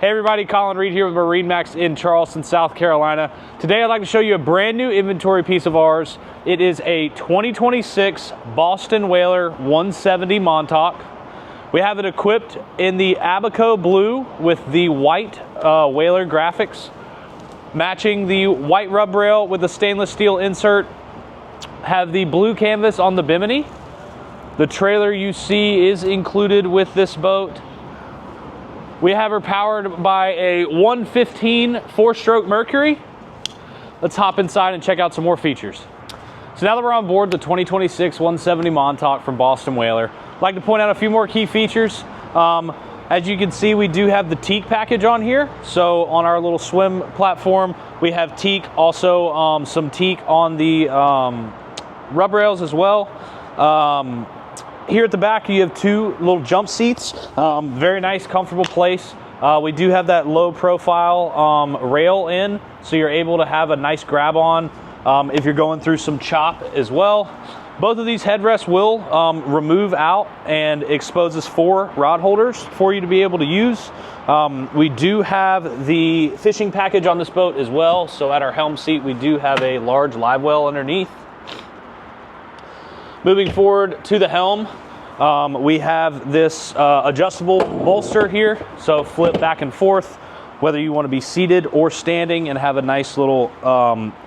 Hey everybody, Colin Reed here with MarineMax in Charleston, South Carolina. Today I'd like to show you a brand new inventory piece of ours. It is a 2026 Boston Whaler 170 Montauk. We have it equipped in the Abaco blue with the white Whaler graphics, matching the white rub rail with the stainless steel insert. Have the blue canvas on the bimini. The trailer you see is included with this boat. We have her powered by a 115 4-stroke Mercury. Let's hop inside and check out some more features. So now that we're on board the 2026 170 Montauk from Boston Whaler, I'd like to point out a few more key features. As you can see, we do have the teak package on here. So on our little swim platform, we have teak, also some teak on the rub rails as well. Here at the back, you have two little jump seats. Very nice, comfortable place. We do have that low profile rail in, so you're able to have a nice grab on if you're going through some chop as well. Both of these headrests will remove out and exposes 4 rod holders for you to be able to use. We do have the fishing package on this boat as well. So at our helm seat, we do have a large live well underneath. Moving forward to the helm, we have this adjustable bolster here, so flip back and forth, whether you want to be seated or standing, and have a nice little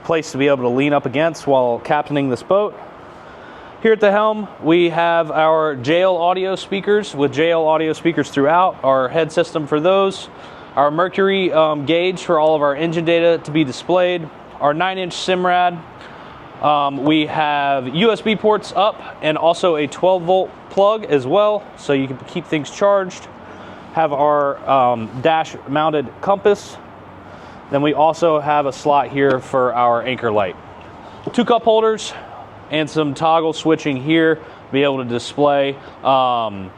place to be able to lean up against while captaining this boat. Here at the helm, we have our JL audio speakers with JL audio speakers throughout, our head system for those, our Mercury gauge for all of our engine data to be displayed, our 9-inch SIMRAD. We have USB ports up and also a 12-volt plug as well, so you can keep things charged. Have our dash mounted compass. Then we also have a slot here for our anchor light. 2 cup holders and some toggle switching here to be able to display our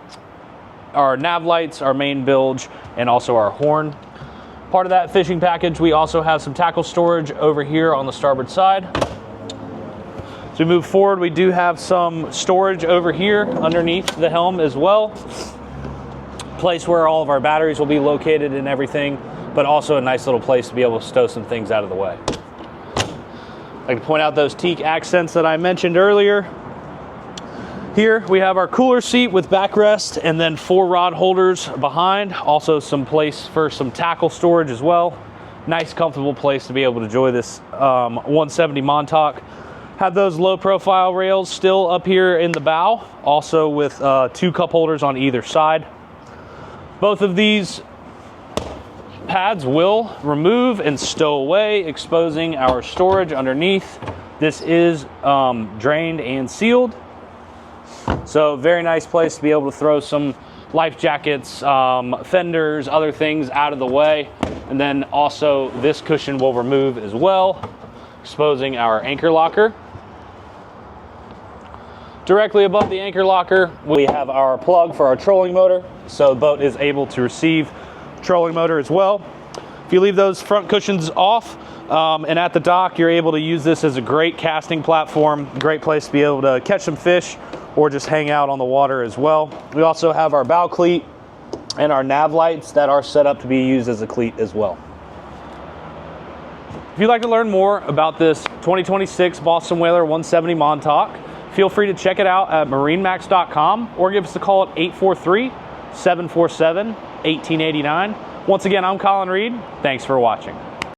nav lights, our main bilge, and also our horn. Part of that fishing package, we also have some tackle storage over here on the starboard side. As we move forward, we do have some storage over here underneath the helm as well. Place where all of our batteries will be located and everything, but also a nice little place to be able to stow some things out of the way. I'd like to point out those teak accents that I mentioned earlier. Here we have our cooler seat with backrest and then 4 rod holders behind. Also some place for some tackle storage as well. Nice, comfortable place to be able to enjoy this 170 Montauk. Have those low profile rails still up here in the bow, also with 2 cup holders on either side. Both of these pads will remove and stow away, exposing our storage underneath. This is drained and sealed. So very nice place to be able to throw some life jackets, fenders, other things out of the way. And then also this cushion will remove as well, exposing our anchor locker. Directly above the anchor locker, we have our plug for our trolling motor, so the boat is able to receive trolling motor as well. If you leave those front cushions off and at the dock, you're able to use this as a great casting platform, great place to be able to catch some fish or just hang out on the water as well. We also have our bow cleat and our nav lights that are set up to be used as a cleat as well. If you'd like to learn more about this 2026 Boston Whaler 170 Montauk, feel free to check it out at MarineMax.com or give us a call at 843-747-1889. Once again, I'm Colin Reed. Thanks for watching.